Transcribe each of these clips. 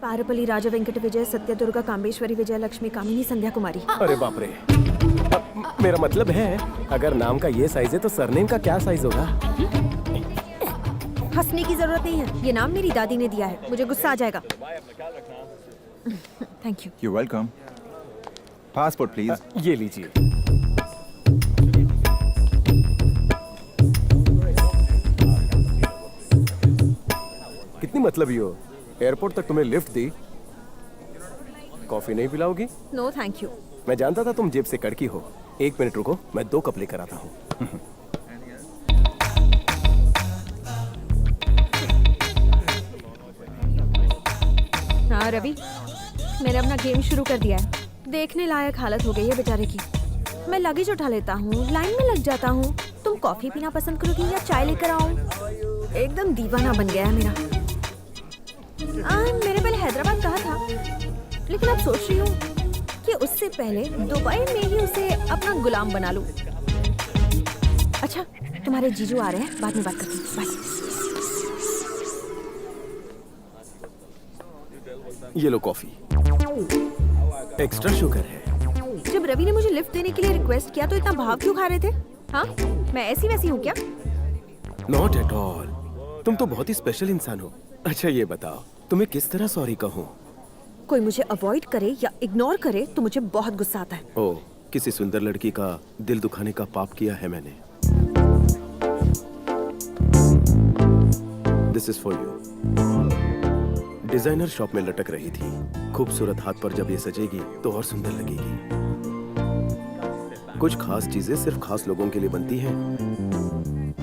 पारपल्ली राजा वेंकट विजय सत्य दुर्गा कामेश्वरी विजय लक्ष्मी कामिनी संध्या कुमारी। अरे बाप रे। मेरा मतलब है अगर नाम का ये साइज है तो सरनेम का क्या साइज होगा? हंसने की जरूरत नहीं है, ये नाम मेरी दादी ने दिया है, मुझे गुस्सा आ जाएगा। Thank you. You're welcome. Passport, please. ये लीजिए। कितनी मतलबी हो, एयरपोर्ट तक तुम्हें लिफ्ट दी, कॉफी नहीं पिलाओगी? No thank you. मैं जानता था तुम जेब से कड़की हो। 1 मिनट रुको, मैं 2 कप लेकर आता हूँ। हाँ रवि, मैंने अपना गेम शुरू कर दिया है। देखने लायक हालत हो गई है बेचारे की। मैं लगेज उठा लेता हूँ, लाइन में लग जाता हूँ। तुम कॉफी पीना पसंद करोगी या चाय लेकर आऊँ? एकदम दीवाना बन गया है मेरा। मैंने पहले हैदराबाद कहा था, लेकिन अब सोच रही हूँ कि उससे पहले दुबई में ही उसे अपना गुलाम बना लूं। अच्छा, तुम्हारे जीजू आ रहे हैं, बाद में बात करती हूँ। बाय। ये लो कॉफी, एक्स्ट्रा शुगर है। जब रवि ने मुझे लिफ्ट देने के लिए रिक्वेस्ट किया तो इतना भाव क्यों खा रहे थे? हाँ, मैं ऐसी वैसी हूँ क्या? नॉट एट ऑल, तुम तो बहुत ही स्पेशल इंसान हो। अच्छा ये बताओ, तुम्हें किस तरह सॉरी कहूँ? कोई मुझे अवॉइड करे या इग्नोर करे तो मुझे बहुत गुस्सा आता है। ओह, किसी सुंदर लड़की का दिल दुखाने का पाप किया है मैंने। This is for you. Designer shop में लटक रही थी, खूबसूरत हाथ पर जब ये सजेगी तो और सुंदर लगेगी। कुछ खास चीजें सिर्फ खास लोगों के लिए बनती हैं।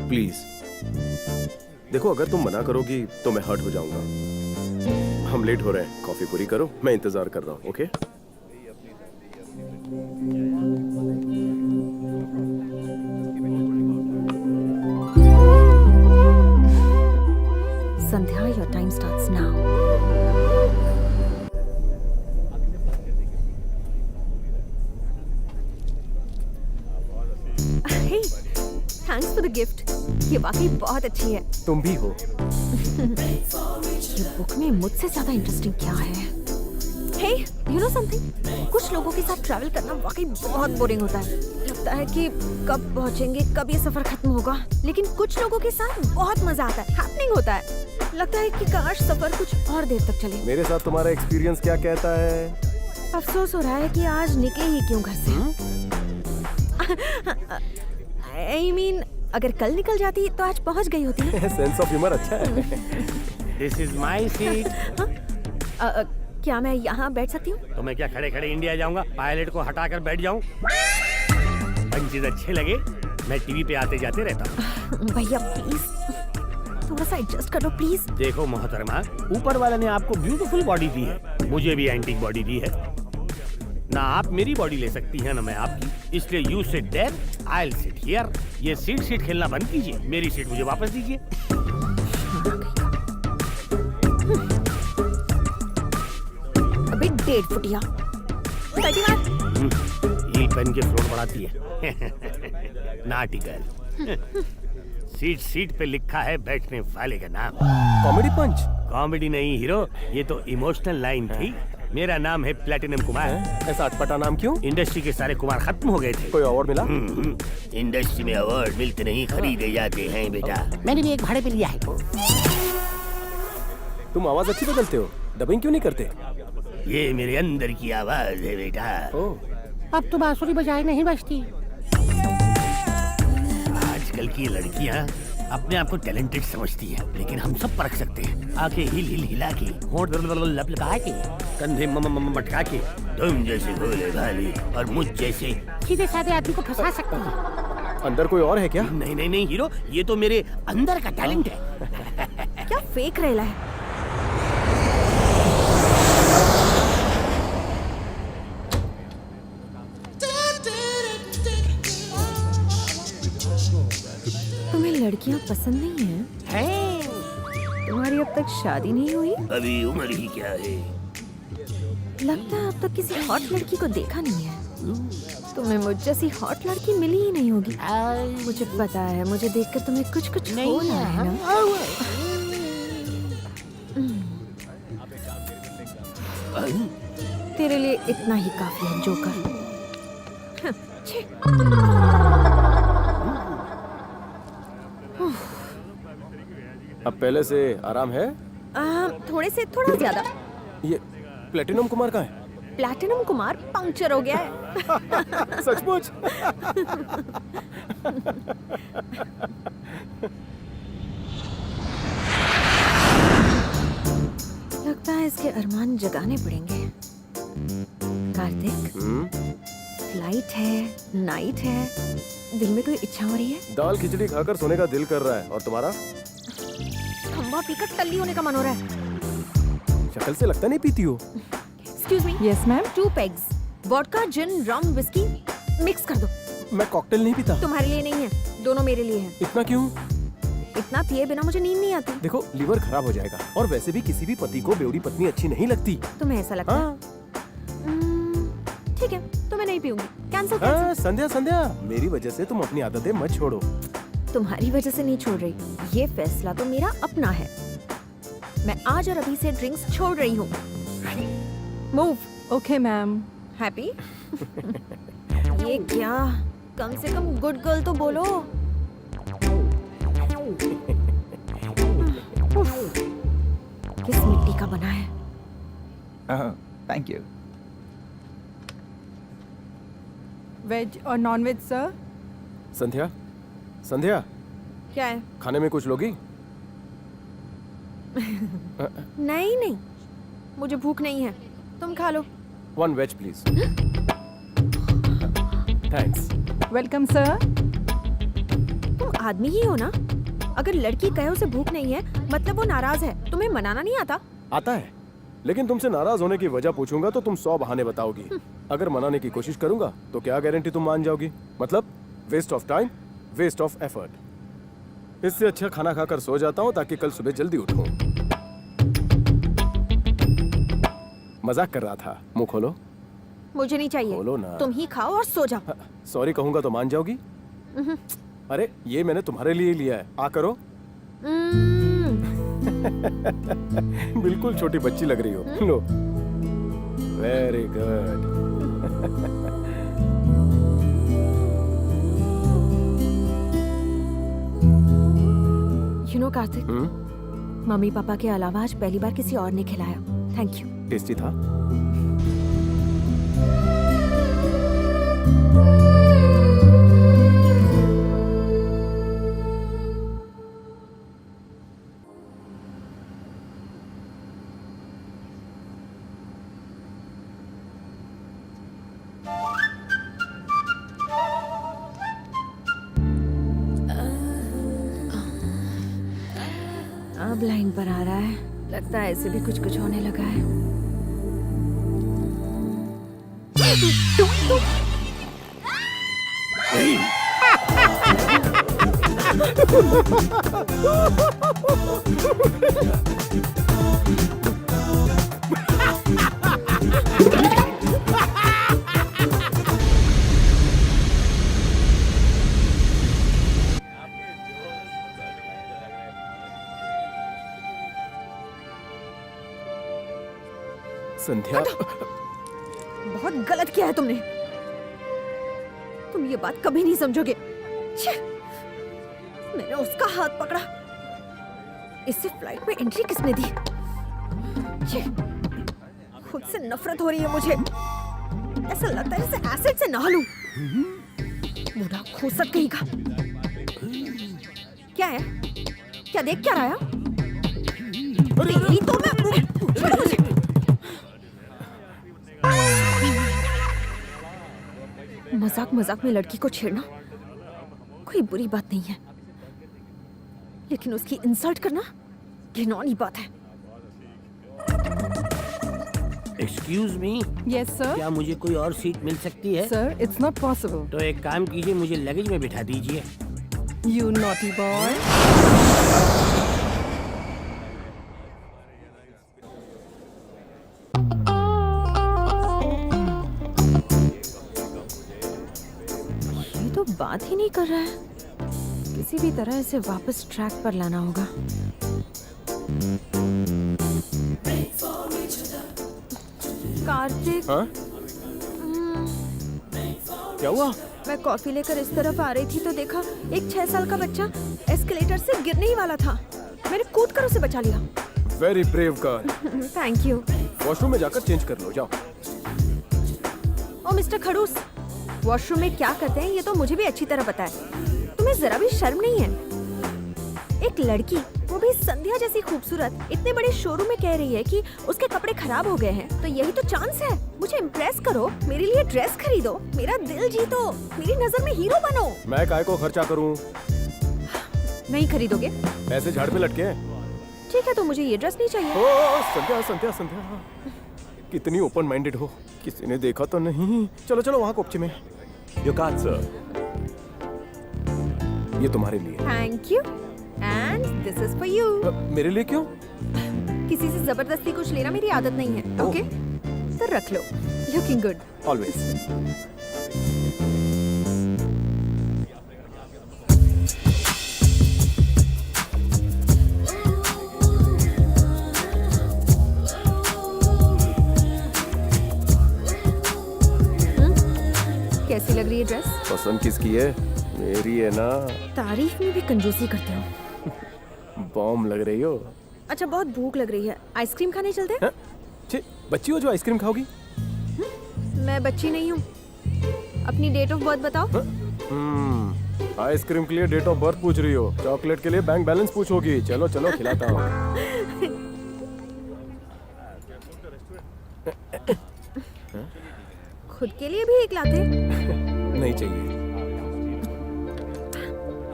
प्लीज देखो, अगर तुम मना करोगी तो मैं हर्ट हो जाऊंगा। हम लेट हो रहे हैं, कॉफी पूरी करो, मैं इंतजार कर रहा हूँ। Okay? Sandhya, your time starts now. Hey, thanks for the gift. ये वाकई बहुत अच्छी है। तुम भी हो। ये बुक में मुझसे ज्यादा इंटरेस्टिंग क्या है? Hey, you know something? कुछ लोगों के साथ ट्रैवल करना वाकई बहुत बोरिंग होता है। लगता है कि कब पहुंचेंगे, कब ये सफर खत्म होगा। लेकिन कुछ लोगों के साथ बहुत मजा आता है, हैपनिंग होता है। लगता है कि काश सफर कुछ और देर तक चले। मेरे साथ तुम्हारा एक्सपीरियंस क्या कहता है? अफसोस हो रहा है कि आज निकले ही क्यों घर से। I mean, अगर कल निकल जाती तो आज पहुंच गई होती ना। सेंस ऑफ ह्यूमर अच्छा है। This is my seat. क्या मैं यहाँ बैठ सकती हूँ? तो मैं क्या खड़े खड़े इंडिया जाऊंगा? पायलट को हटाकर बैठ जाऊं? पंचेज अच्छे लगे, मैं टीवी पे आते जाते रहता हूँ। भैया प्लीज थोड़ा सा एडजस्ट करो प्लीज। देखो मोहतरमा, ऊपर वाले ने आपको ब्यूटीफुल बॉडी दी है, मुझे भी एंटीक बॉडी दी है। ना आप मेरी बॉडी ले सकती हैं ना मैं आपकी, इसलिए you sit there, I will sit here. ये सीट सीट खेलना बंद कीजिए, मेरी सीट मुझे वापस दीजिए। अबे 1.5 फुटिया हील पहन के फ्लोर बढ़ाती है। नाटी गर्ल। सीट सीट पे लिखा है बैठने वाले का नाम। कॉमेडी पंच? कॉमेडी नहीं हीरो, ये तो इमोशनल लाइन थी। मेरा नाम है प्लेटिनम कुमार। ऐसा अटपटा नाम क्यों? इंडस्ट्री के सारे कुमार खत्म हो गए थे। कोई अवार्ड मिला? इंडस्ट्री में अवार्ड मिलते नहीं, खरीदे जाते हैं बेटा। मैंने भी एक भाड़े पे लिया है। तुम आवाज अच्छी बदलते हो, डबिंग क्यों नहीं करते? ये मेरे अंदर की आवाज है बेटा। अब तो बांसुरी बजाए नहीं बजती। आजकल की लड़कियां अपने आप को टैलेंटेड समझती हैं, लेकिन हम सब परख सकते हैं। आके हिल हिल हिला के, होंठ लप लगा के, कंधे मटका के, तुम जैसे भोले भाले और मुझ जैसे सीधे साधे आदमी को फंसा सकते हैं। अंदर कोई और है क्या? नहीं नहीं नहीं हीरो, ये तो मेरे अंदर का टैलेंट है। क्या फेक रेला है? तुम्हें लड़कियां पसंद नहीं हैं? तुम्हारी अब तक शादी नहीं हुई? अभी उम्र ही क्या है? लगता है अब तक किसी हॉट लड़की को देखा नहीं है। तुम्हें मुझ जैसी हॉट लड़की मिली ही नहीं होगी। मुझे पता है, मुझे देखकर तुम्हें कुछ कुछ हो रहा है ना। तेरे लिए इतना ही काफी है जोकर। छी। अब पहले से आराम है? थोड़े से थोड़ा ज्यादा। ये प्लेटिनम कुमार कहाँ है? प्लैटिनम कुमार पंक्चर हो गया है। सचमुच? लगता है इसके अरमान जगाने पड़ेंगे। कार्तिक, फ्लाइट है, नाइट है, दिल में कोई इच्छा हो रही है? दाल खिचड़ी खाकर सोने का दिल कर रहा है। और तुम्हारा? खंबा पीकर टल्ली होने का मन हो रहा है। शक्ल से लगता नहीं पीती हो। Excuse me. Yes ma'am. 2 pegs. Vodka, gin, rum, whisky mix कर दो। मैं कॉकटेल नहीं पीता। तुम्हारे लिए नहीं है, दोनों मेरे लिए हैं। इतना क्यों? इतना पिए बिना मुझे नींद नहीं आती। देखो लीवर खराब हो जाएगा और वैसे भी किसी भी पति को बेवड़ी पत्नी अच्छी नहीं लगती। तुम्हें ऐसा लगता है? हाँ। ठीक है, तो मैं नहीं पीऊंगी। कैंसिल हाँ, कैंसिल। संध्या संध्या, मेरी वजह से तुम अपनी आदतें मत छोड़ो। तुम्हारी वजह से नहीं छोड़ रही, ये फैसला तो मेरा अपना है। मैं आज और अभी से ड्रिंक्स छोड़ रही हूँ। मूव। Okay ma'am. हैप्पी? ये क्या? कम से कम गुड गर्ल तो बोलो। किस मिट्टी का बना है? Thank you. वेज और नॉन वेज सर? संध्या संध्या, क्या है? खाने में कुछ लोगी? नहीं नहीं, मुझे भूख नहीं है, तुम खा लो। 1 veg please. Thanks. Welcome sir. तुम आदमी ही हो ना? अगर लड़की कहे उसे भूख नहीं है मतलब वो नाराज है, तुम्हें मनाना नहीं आता? आता है, लेकिन तुमसे नाराज होने की वजह पूछूंगा तो तुम 100 बहाने बताओगी। अगर मनाने की कोशिश करूंगा तो क्या गारंटी तुम मान जाओगी? मतलब waste of time, waste of effort. इससे अच्छा खाना खाकर सो जाता हूँ ताकि कल सुबह जल्दी उठूं। मजाक कर रहा था। मुंह खोलो। मुझे नहीं चाहिए। खोलो ना। तुम ही खाओ और सो जाओ। सॉरी कहूंगा तो मान जाओगी? अरे ये मैंने तुम्हारे लिए लिया है, आ करो। बिल्कुल छोटी बच्ची लग रही हो। लो। Very good. You know Kartik, mummy papa के अलावा आज पहली बार किसी और ने खिलाया। Thank you. टेस्टी था? अब लाइन पर आ रहा है, लगता है ऐसे भी कुछ कुछ होने लगा है। संध्या, बहुत गलत किया है तुमने। तुम ये बात कभी नहीं समझोगे। छे! मैंने उसका हाथ पकड़ा। इससे फ्लाइट में एंट्री किसने दी? छे! खुद से नफरत हो रही है मुझे। ऐसा लगता है जैसे एसिड से नहा लूं। बूढ़ा खोसट कहीं का। क्या है? क्या देख क्या रहा है? तेरी तो मैं छोड़ो मुझे। मजाक मजाक में लड़की को छेड़ना कोई बुरी बात नहीं है, लेकिन उसकी इंसल्ट करना घिनौनी बात है। Excuse me, yes sir. क्या मुझे कोई और सीट मिल सकती है? Sir it's not possible. तो एक काम कीजिए, मुझे लगेज में बिठा दीजिए। You naughty boy. तो बात ही नहीं कर रहा है। किसी भी तरह इसे वापस ट्रैक पर लाना होगा। कार्तिक, हाँ? क्या हुआ? मैं कॉफी लेकर इस तरफ आ रही थी तो देखा एक 6 साल का बच्चा एस्केलेटर से गिरने ही वाला था। मैंने कूद कर उसे बचा लिया। Very brave girl. Thank you. Washroom में जाकर चेंज कर लो, जाओ। ओ मिस्टर खड़ूस, वॉशरूम में क्या करते हैं ये तो मुझे भी अच्छी तरह पता है। तुम्हें जरा भी शर्म नहीं है? एक लड़की, वो भी संध्या जैसी खूबसूरत, इतने बड़े शोरूम में कह रही है कि उसके कपड़े खराब हो गए हैं। तो यही तो चांस है, मुझे इम्प्रेस करो, मेरे लिए ड्रेस खरीदो, मेरा दिल जीतो, मेरी नजर में हीरो बनो। मैं काय को खर्चा करूं? नहीं खरीदोगे? ऐसे झाड़ पे लटके हैं। ठीक है, तो मुझे ये ड्रेस नहीं चाहिए। ओ संध्या संध्या संध्या, कितनी ओपन माइंडेड हो। किसी ने देखा तो नहीं? चलो चलो वहाँ कोपचे में। You got, sir. ये तुम्हारे लिए। Thank you and this is for you. मेरे लिए क्यों? किसी से जबरदस्ती कुछ लेना मेरी आदत नहीं है। ओह। ओके, तो रख लो। Looking good. ऑलवेज। कैसी लग रही है ड्रेस? पसंद किसकी है? मेरी है ना। तारीफ में भी कंजूसी करते हो। बॉम्ब लग रही हो। अच्छा, बहुत भूख लग रही है, आइसक्रीम खाने चलते हैं? हैं? छी, बच्ची हो जो आइसक्रीम खाओगी? मैं बच्ची नहीं हूँ। अपनी डेट ऑफ बर्थ बताओ। आइसक्रीम के लिए डेट ऑफ बर्थ पूछ रही हो, चॉकलेट के लिए बैंक बैलेंस पूछोगी। चलो चलो खिलाता हूँ। खुद के लिए भी एक लाते। नहीं चाहिए।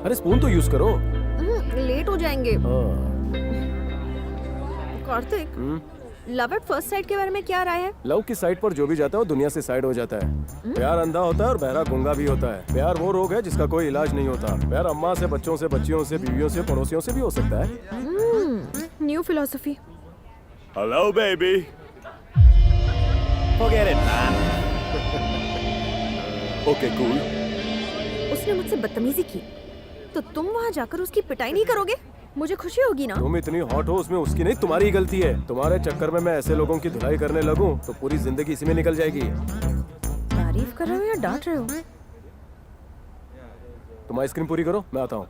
अरे स्पून तो यूज करो। लेट हो जाएंगे। हाँ। Kartik, love at first sight के बारे में क्या राय है? लव की साइड पर जो भी जाता है वो दुनिया से साइड हो जाता है। प्यार अंधा होता है और बहरा गूंगा भी होता है। प्यार वो रोग है जिसका कोई इलाज नहीं होता। प्यार अम्मा से, बच्चों से, बच्चियों से, बीवियों से, पड़ोसियों से भी हो सकता है। New philosophy. Hello, baby. Forget it, man. Okay, cool. उसने मुझसे बदतमीजी की तो तुम वहाँ जाकर उसकी पिटाई नहीं करोगे? मुझे खुशी होगी ना। तुम इतनी हॉट हो उसमें उसकी नहीं तुम्हारी ही गलती है। तुम्हारे चक्कर में मैं ऐसे लोगों की धुलाई करने लगूं तो पूरी जिंदगी इसी में निकल जाएगी। तारीफ कर रहे हो या डांट रहे हो? तुम आइसक्रीम पूरी करो, मैं आता हूँ।